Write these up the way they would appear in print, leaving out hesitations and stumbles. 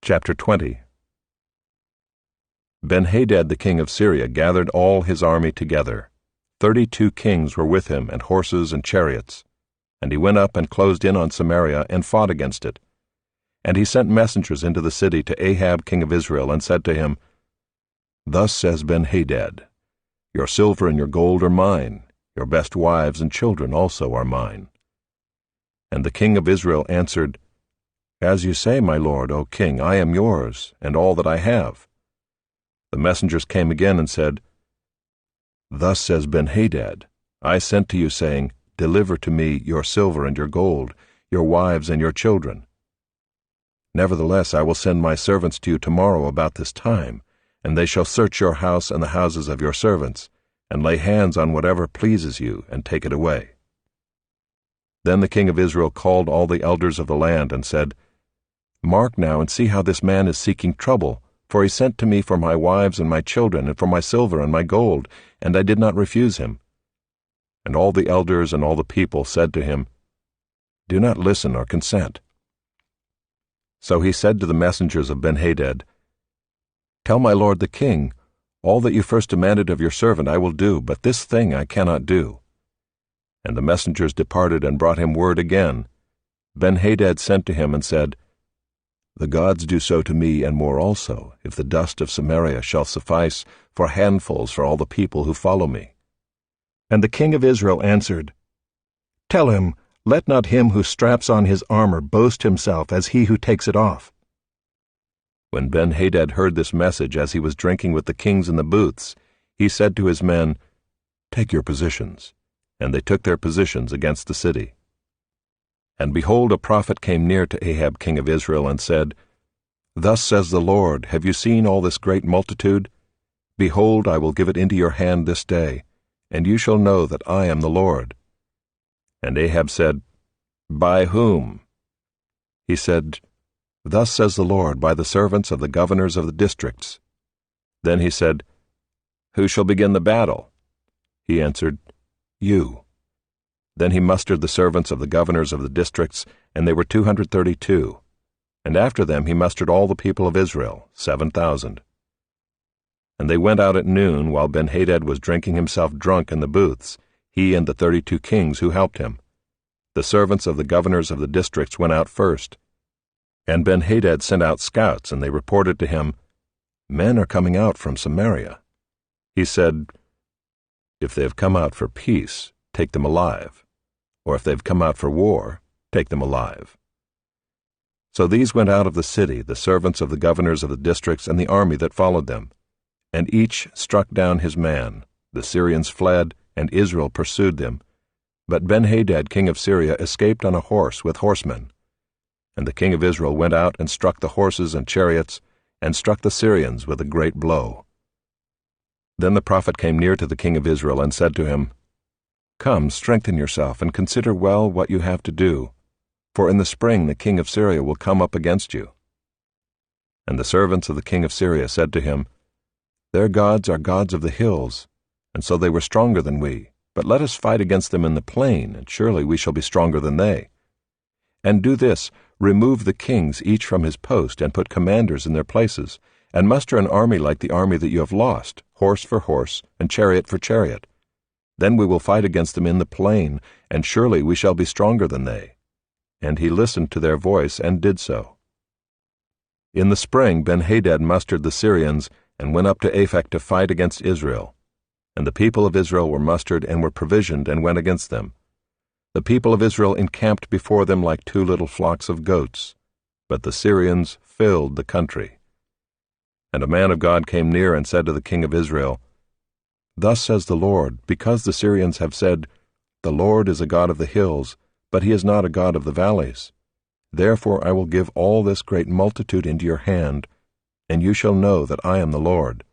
Chapter 20. Ben-Hadad the king of Syria gathered all his army together. 32 kings were with him, and horses and chariots. And he went up and closed in on Samaria and fought against it. And he sent messengers into the city to Ahab king of Israel, and said to him, Thus says Ben-Hadad, Your silver and your gold are mine, your best wives and children also are mine. And the king of Israel answered, As you say, my lord, O king, I am yours, and all that I have. The messengers came again and said, Thus says Ben-Hadad, I sent to you, saying, Deliver to me your silver and your gold, your wives and your children. Nevertheless, I will send my servants to you tomorrow about this time, and they shall search your house and the houses of your servants, and lay hands on whatever pleases you, and take it away. Then the king of Israel called all the elders of the land, and said, Mark now and see how this man is seeking trouble, for he sent to me for my wives and my children, and for my silver and my gold, and I did not refuse him. And all the elders and all the people said to him, Do not listen or consent. So he said to the messengers of Ben-Hadad, Tell my lord the king, all that you first demanded of your servant I will do, but this thing I cannot do. And the messengers departed and brought him word again. Ben-Hadad sent to him and said, The gods do so to me and more also, if the dust of Samaria shall suffice for handfuls for all the people who follow me. And the king of Israel answered, Tell him, let not him who straps on his armor boast himself as he who takes it off. When Ben-Hadad heard this message as he was drinking with the kings in the booths, he said to his men, Take your positions. And they took their positions against the city. And behold, a prophet came near to Ahab king of Israel, and said, Thus says the Lord, Have you seen all this great multitude? Behold, I will give it into your hand this day, and you shall know that I am the Lord. And Ahab said, By whom? He said, Thus says the Lord, by the servants of the governors of the districts. Then he said, Who shall begin the battle? He answered, You. Then he mustered the servants of the governors of the districts, and they were 232. And after them he mustered all the people of Israel, 7,000. And they went out at noon, while Ben-Hadad was drinking himself drunk in the booths, he and the 32 kings who helped him. The servants of the governors of the districts went out first. And Ben-Hadad sent out scouts, and they reported to him, Men are coming out from Samaria. He said, If they have come out for peace, take them alive. Or if they've come out for war, take them alive. So these went out of the city, the servants of the governors of the districts and the army that followed them. And each struck down his man. The Syrians fled, and Israel pursued them. But Ben-Hadad king of Syria escaped on a horse with horsemen. And the king of Israel went out and struck the horses and chariots, and struck the Syrians with a great blow. Then the prophet came near to the king of Israel, and said to him, Come, strengthen yourself, and consider well what you have to do, for in the spring the king of Syria will come up against you. And the servants of the king of Syria said to him, Their gods are gods of the hills, and so they were stronger than we. But let us fight against them in the plain, and surely we shall be stronger than they. And do this, remove the kings each from his post, and put commanders in their places, and muster an army like the army that you have lost, horse for horse, and chariot for chariot. Then we will fight against them in the plain, and surely we shall be stronger than they. And he listened to their voice, and did so. In the spring Ben-Hadad mustered the Syrians, and went up to Aphek to fight against Israel. And the people of Israel were mustered and were provisioned, and went against them. The people of Israel encamped before them like 2 little flocks of goats, but the Syrians filled the country. And a man of God came near and said to the king of Israel, Thus says the Lord, because the Syrians have said, The Lord is a God of the hills, but he is not a God of the valleys. Therefore I will give all this great multitude into your hand, and you shall know that I am the Lord.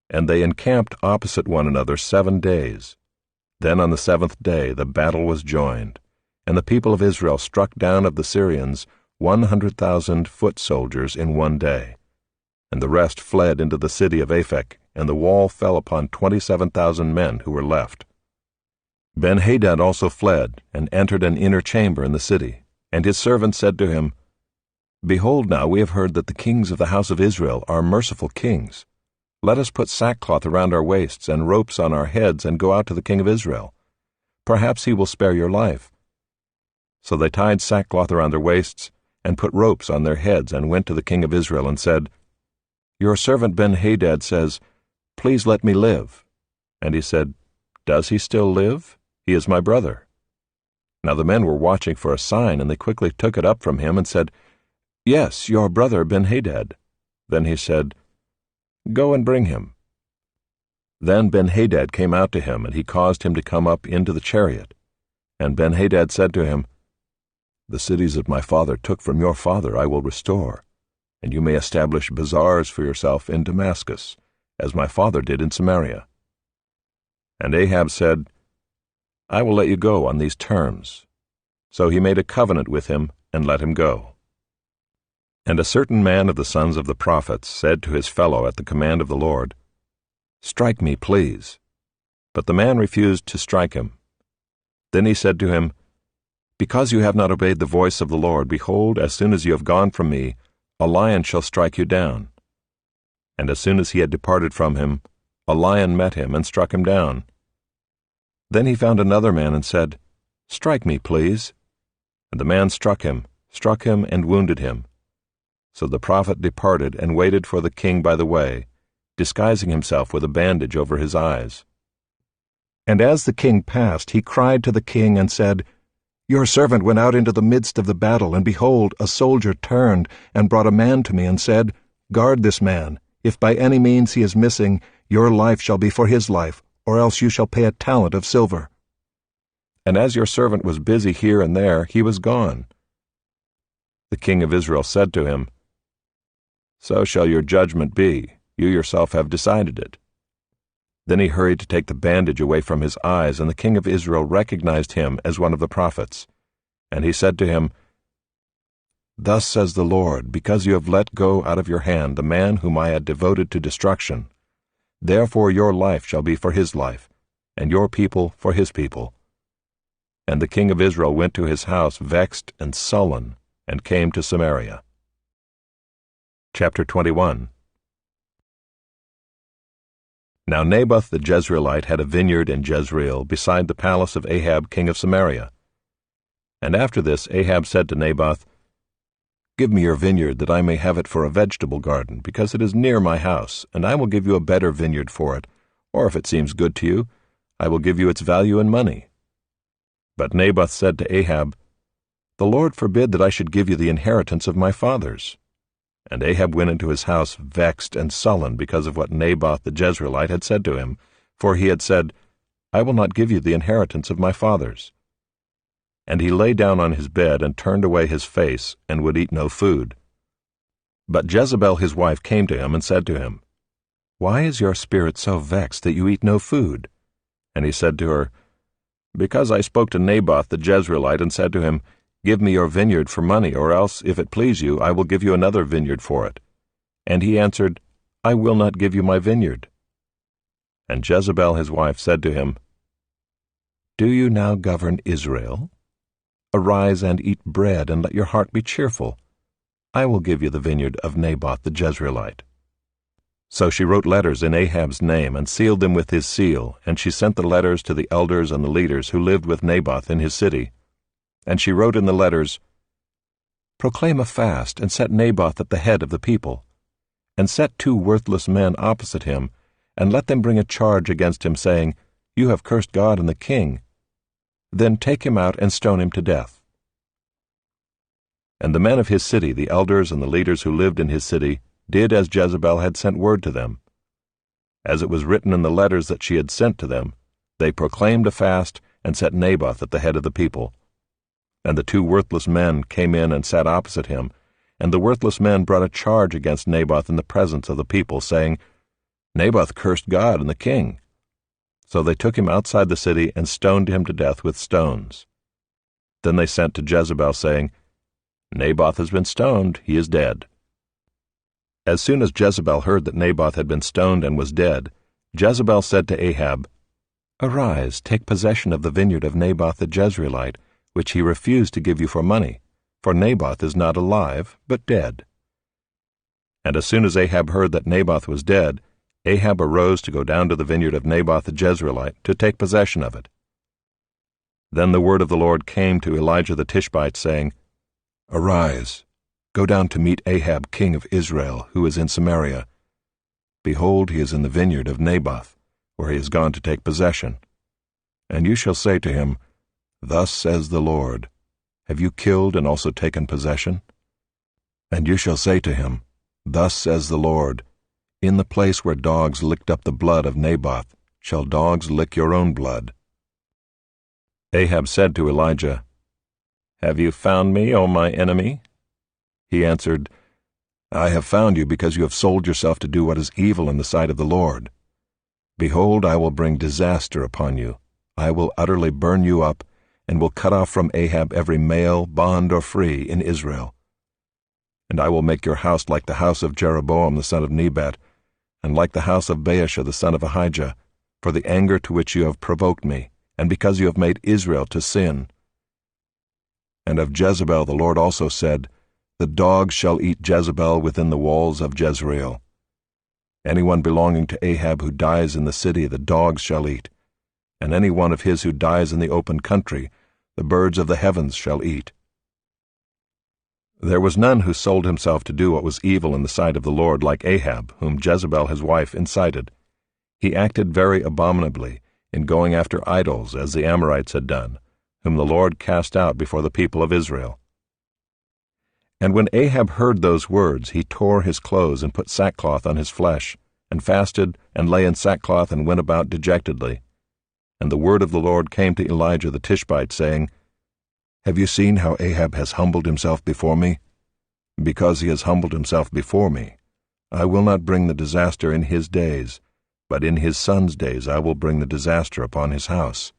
And they encamped opposite one another 7 days. Then on the 7th day the battle was joined, and the people of Israel struck down of the Syrians 100,000 foot soldiers in one day. And the rest fled into the city of Aphek, and the wall fell upon 27,000 men who were left. Ben-Hadad also fled, and entered an inner chamber in the city, and his servants said to him, Behold, now we have heard that the kings of the house of Israel are merciful kings. Let us put sackcloth around our waists and ropes on our heads and go out to the king of Israel. Perhaps he will spare your life. So they tied sackcloth around their waists and put ropes on their heads and went to the king of Israel and said, Your servant Ben-Hadad says, Please let me live. And he said, Does he still live? He is my brother. Now the men were watching for a sign, and they quickly took it up from him and said, Yes, your brother Ben-Hadad. Then he said, Go and bring him. Then Ben-Hadad came out to him, and he caused him to come up into the chariot. And Ben-Hadad said to him, The cities that my father took from your father I will restore, and you may establish bazaars for yourself in Damascus, as my father did in Samaria. And Ahab said, I will let you go on these terms. So he made a covenant with him and let him go. And a certain man of the sons of the prophets said to his fellow at the command of the Lord, Strike me, please. But the man refused to strike him. Then he said to him, Because you have not obeyed the voice of the Lord, behold, as soon as you have gone from me, a lion shall strike you down. And as soon as he had departed from him, a lion met him and struck him down. Then he found another man and said, Strike me, please. And the man struck him and wounded him. So the prophet departed and waited for the king by the way, disguising himself with a bandage over his eyes. And as the king passed, he cried to the king and said, Your servant went out into the midst of the battle, and behold, a soldier turned and brought a man to me and said, Guard this man. If by any means he is missing, your life shall be for his life, or else you shall pay a talent of silver. And as your servant was busy here and there, he was gone. The king of Israel said to him, So shall your judgment be. You yourself have decided it. Then he hurried to take the bandage away from his eyes, and the king of Israel recognized him as one of the prophets. And he said to him, Thus says the Lord, because you have let go out of your hand the man whom I had devoted to destruction, therefore your life shall be for his life, and your people for his people. And the king of Israel went to his house vexed and sullen, and came to Samaria. Chapter 21. Now Naboth the Jezreelite had a vineyard in Jezreel beside the palace of Ahab king of Samaria. And after this Ahab said to Naboth, Give me your vineyard, that I may have it for a vegetable garden, because it is near my house, and I will give you a better vineyard for it, or if it seems good to you, I will give you its value in money. But Naboth said to Ahab, The Lord forbid that I should give you the inheritance of my fathers. And Ahab went into his house vexed and sullen because of what Naboth the Jezreelite had said to him, for he had said, I will not give you the inheritance of my fathers. And he lay down on his bed and turned away his face, and would eat no food. But Jezebel his wife came to him and said to him, Why is your spirit so vexed that you eat no food? And he said to her, Because I spoke to Naboth the Jezreelite and said to him, Give me your vineyard for money, or else, if it please you, I will give you another vineyard for it. And he answered, I will not give you my vineyard. And Jezebel his wife said to him, Do you now govern Israel? Arise and eat bread, and let your heart be cheerful. I will give you the vineyard of Naboth the Jezreelite. So she wrote letters in Ahab's name, and sealed them with his seal, and she sent the letters to the elders and the leaders who lived with Naboth in his city. And she wrote in the letters, Proclaim a fast, and set Naboth at the head of the people, and set 2 worthless men opposite him, and let them bring a charge against him, saying, You have cursed God and the king. Then take him out and stone him to death. And the men of his city, the elders and the leaders who lived in his city, did as Jezebel had sent word to them. As it was written in the letters that she had sent to them, they proclaimed a fast and set Naboth at the head of the people. And the 2 worthless men came in and sat opposite him, and the worthless men brought a charge against Naboth in the presence of the people, saying, Naboth cursed God and the king. So they took him outside the city and stoned him to death with stones. Then they sent to Jezebel, saying, Naboth has been stoned, he is dead. As soon as Jezebel heard that Naboth had been stoned and was dead, Jezebel said to Ahab, Arise, take possession of the vineyard of Naboth the Jezreelite, which he refused to give you for money, for Naboth is not alive, but dead." And as soon as Ahab heard that Naboth was dead, Ahab arose to go down to the vineyard of Naboth the Jezreelite to take possession of it. Then the word of the Lord came to Elijah the Tishbite, saying, "Arise, go down to meet Ahab king of Israel, who is in Samaria. Behold, he is in the vineyard of Naboth, where he has gone to take possession. And you shall say to him, Thus says the Lord, Have you killed and also taken possession? And you shall say to him, Thus says the Lord, In the place where dogs licked up the blood of Naboth, shall dogs lick your own blood." Ahab said to Elijah, "Have you found me, O my enemy?" He answered, "I have found you because you have sold yourself to do what is evil in the sight of the Lord. Behold, I will bring disaster upon you. I will utterly burn you up, and will cut off from Ahab every male, bond or free, in Israel. And I will make your house like the house of Jeroboam the son of Nebat, and like the house of Baasha the son of Ahijah, for the anger to which you have provoked me, and because you have made Israel to sin." And of Jezebel the Lord also said, "The dogs shall eat Jezebel within the walls of Jezreel. Anyone belonging to Ahab who dies in the city the dogs shall eat, and any one of his who dies in the open country the birds of the heavens shall eat." There was none who sold himself to do what was evil in the sight of the Lord like Ahab, whom Jezebel his wife incited. He acted very abominably, in going after idols, as the Amorites had done, whom the Lord cast out before the people of Israel. And when Ahab heard those words, he tore his clothes and put sackcloth on his flesh, and fasted, and lay in sackcloth, and went about dejectedly. And the word of the Lord came to Elijah the Tishbite, saying, "Have you seen how Ahab has humbled himself before me? Because he has humbled himself before me, I will not bring the disaster in his days, but in his son's days I will bring the disaster upon his house."